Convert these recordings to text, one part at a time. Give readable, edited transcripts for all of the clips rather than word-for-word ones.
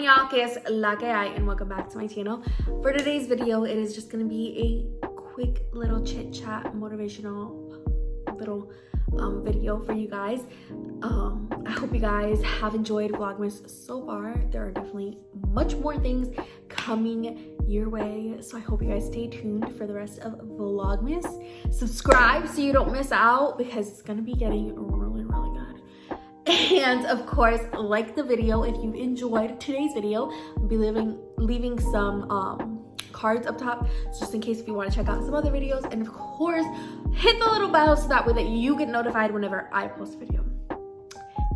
y'all, que es la que hay, and welcome back to my channel. For today's video, it is just gonna be a quick little chit chat motivational little video for you guys. I hope you guys have enjoyed Vlogmas so far. There are definitely much more things coming your way, so I hope you guys stay tuned for the rest of Vlogmas. Subscribe so you don't miss out because it's gonna be getting really good. And of course, like the video if you've enjoyed today's video. I'll be leaving some cards up top just in case if you want to check out some other videos, and of course hit the little bell so that way that you get notified whenever I post a video.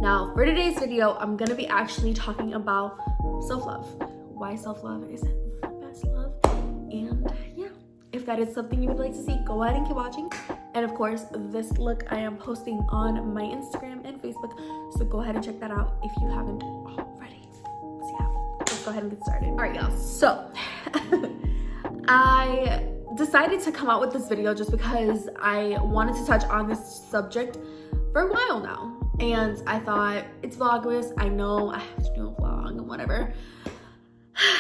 Now for today's video, I'm gonna be actually talking about self-love, why self-love isn't the best love, and yeah, if that is something you would like to see, go ahead and keep watching. And of course, this look I am posting on my Instagram and Facebook, so go ahead and check that out if you haven't already. So yeah, let's go ahead and get started. All right, y'all, so I decided to come out with this video just because I wanted to touch on this subject for a while now. And I thought, it's Vlogmas, I know I have to do a vlog and whatever.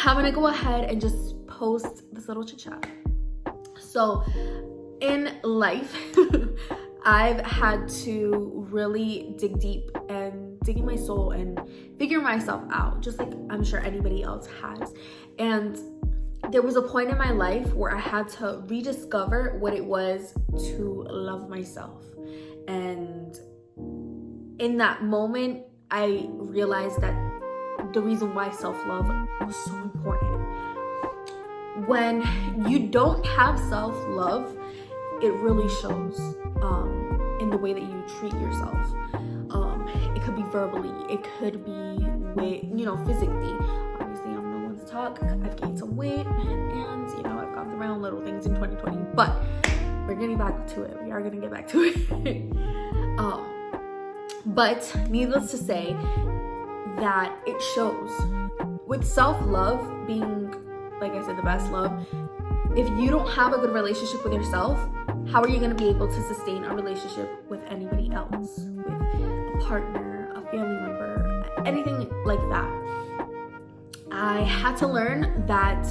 I'm gonna go ahead and just post this little chit chat. So in life, I've had to really dig deep and dig in my soul and figure myself out, just like I'm sure anybody else has. And there was a point in my life where I had to rediscover what it was to love myself. And in that moment, I realized that the reason why self-love was so important. When you don't have self-love, it really shows in the way that you treat yourself. It could be verbally, it could be with, physically. Obviously, I'm no one to talk. I've gained some weight, and I've gone around little things in 2020. But we're getting back to it. We are gonna get back to it. But needless to say, that it shows. With self-love being, like I said, the best love, if you don't have a good relationship with yourself, how are you going to be able to sustain a relationship with anybody else, with a partner, a family member, anything like that? I had to learn that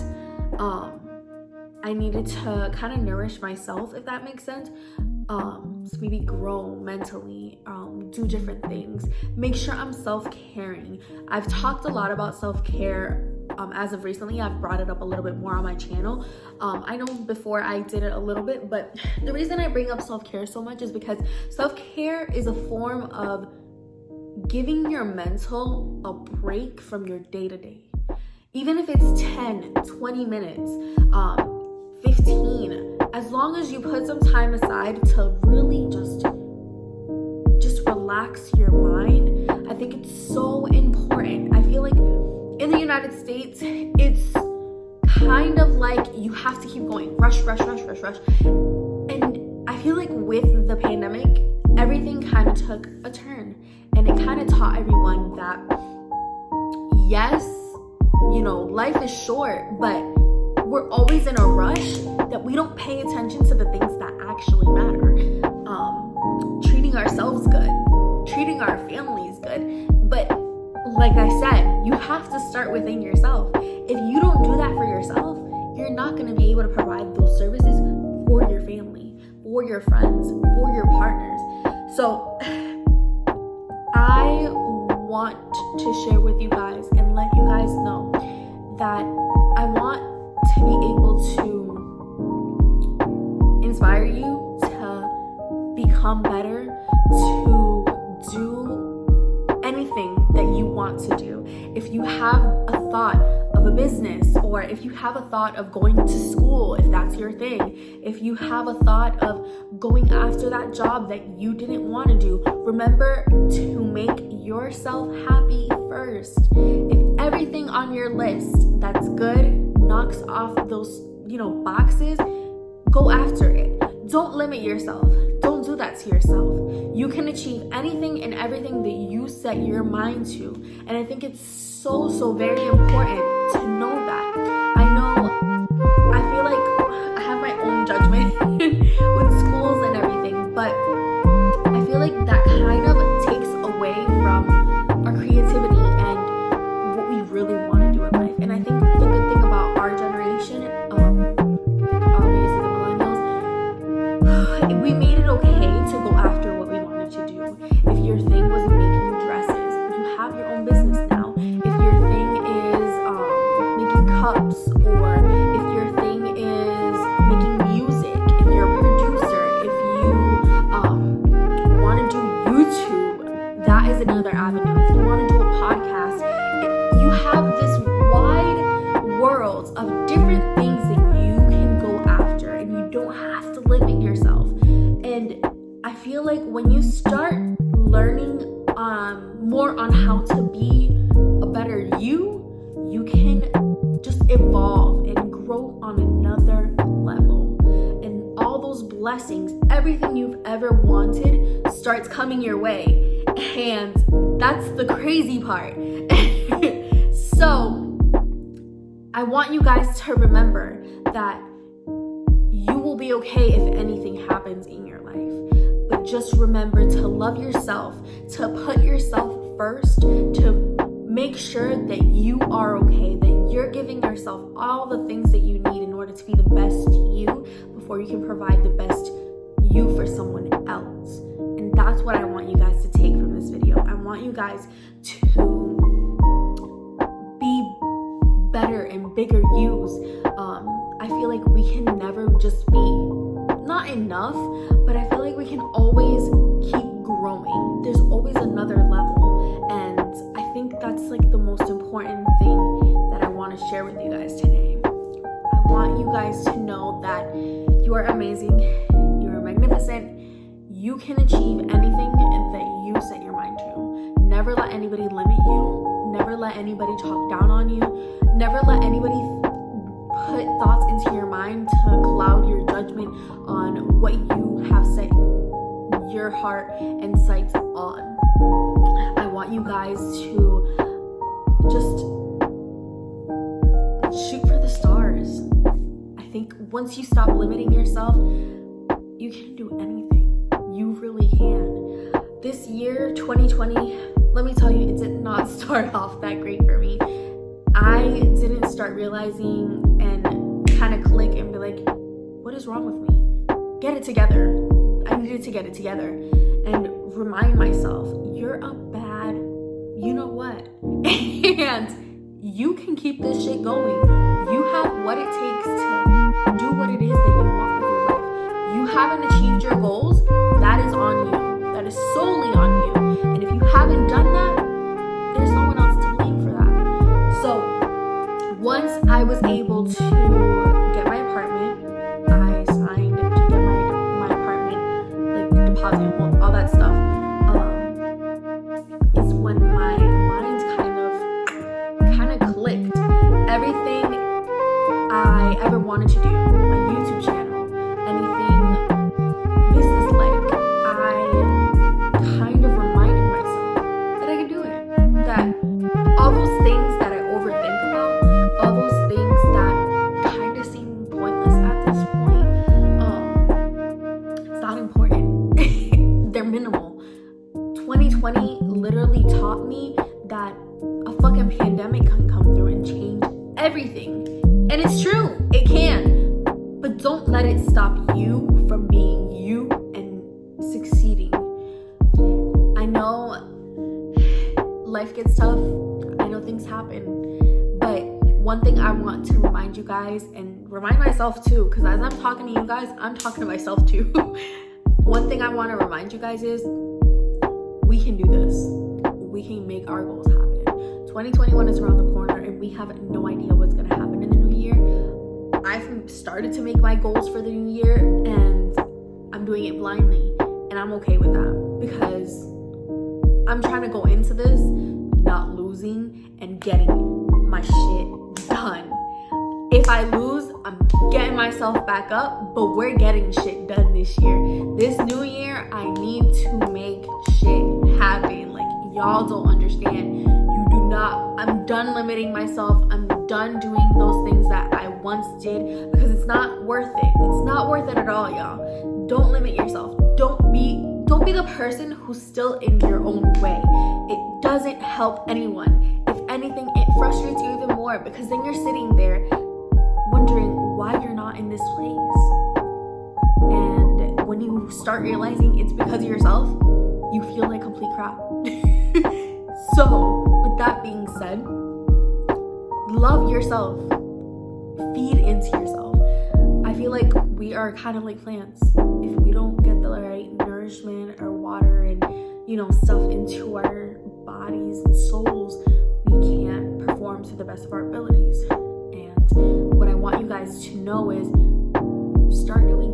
I needed to kind of nourish myself, if that makes sense. So maybe grow mentally, do different things, make sure I'm self-caring. I've talked a lot about self-care as of recently. I've brought it up a little bit more on my channel. I know before I did it a little bit, but the reason I bring up self-care so much is because self-care is a form of giving your mental a break from your day-to-day. Even if it's 10, 20 minutes, 15, as long as you put some time aside to really just relax your mind, I think it's so important. I feel like in the United States, it's kind of like you have to keep going, rush. And I feel like with the pandemic, everything kind of took a turn, and it kind of taught everyone that, yes, life is short, but we're always in a rush that we don't pay attention to the things that actually matter. Treating ourselves good, treating our families good. But like I said, you have to start within yourself. If you don't do that for yourself, you're not going to be able to provide those services for your family, for your friends, for your partners. So I want to share with you guys and let you guys know that I want to be able to inspire you to become better, to do anything that you want to do. If you have a thought of a business, or if you have a thought of going to school, if that's your thing, if you have a thought of going after that job that you didn't want to do, remember to make yourself happy first. If everything on your list that's good knocks off those, boxes, go after it. Don't limit yourself. Don't do that to yourself. You can achieve anything and everything that you set your mind to. And I think it's so very important to know that. I feel like I have my own judgment with schools and everything, but I feel like that kind of takes away from our creativity and what we really want to do apps, or if your thing is making music, if you're a producer, if you want to do YouTube, that is another avenue. If you want to do a podcast, you have this wide world of different things that you can go after, and you don't have to limit yourself. And I feel like when you start learning more on how to be a better you can just evolve and grow on another level. And all those blessings, everything you've ever wanted starts coming your way. And that's the crazy part. So I want you guys to remember that you will be okay if anything happens in your life. But just remember to love yourself, to put yourself first, to make sure that you are okay, that you're giving yourself all the things that you need in order to be the best you before you can provide the best you for someone else. And that's what I want you guys to take from this video. I want you guys to be better and bigger yous. I feel like we can never just be not enough, but I feel like we can always keep growing. There's always another level, and I think that's like the most important thing that I want to share with you guys today. I want you guys to know that you are amazing, you are magnificent, you can achieve anything that you set your mind to. Never let anybody limit you, never let anybody talk down on you, never let anybody put thoughts into your mind to cloud your judgment on what you have set your heart and sights on. I want you guys to just shoot for the stars. I think once you stop limiting yourself, you can do anything. You really can. This year, 2020, let me tell you, it did not start off that great for me. I didn't start realizing and kind of click and be like, what is wrong with me? Get it together. I needed to get it together and remind myself, you're a bad you know what? And you can keep this shit going. You have what it takes to do what it is that you want with your life. You haven't achieved your goals, that is on you. That is solely on you. And if you haven't done that, there's no one else to blame for that. So once I was able to get my apartment, I signed to get my apartment, like deposit, all that stuff, is when my mind kind of clicked. Everything I ever wanted to do, my YouTube channel, anything business-like, I kind of reminded myself that I could do it. That all those things that I overthink about, all those things that kind of seem pointless at this point, it's not important. They're minimal. 2020 literally taught me that a fucking pandemic can come through and change everything. And it's true, it can. But don't let it stop you from being you and succeeding. I know life gets tough. I know things happen. But one thing I want to remind you guys, and remind myself too, because as I'm talking to you guys, I'm talking to myself too. One thing I want to remind you guys is, we can do this. We can make our goals happen. 2021 is around the corner and we have no idea what's going to happen in the new year. I've started to make my goals for the new year and I'm doing it blindly, and I'm okay with that because I'm trying to go into this not losing and getting my shit done. If I lose, I'm getting myself back up, but we're getting shit done this year. This new year, I need to make shit happen. Like, y'all don't understand. You do not. I'm done limiting myself. I'm done doing those things that I once did because it's not worth it. It's not worth it at all, y'all. Don't limit yourself. Don't be the person who's still in your own way. It doesn't help anyone. If anything, it frustrates you even more because then you're sitting there wondering why you're not in this place. And when you start realizing it's because of yourself, you feel like complete crap. So, with that being said, love yourself. feed into yourself. I feel like we are kind of like plants. If we don't get the right nourishment or water and, you know, stuff into our bodies and souls, we can't perform to the best of our abilities. And what I want you guys to know is start doing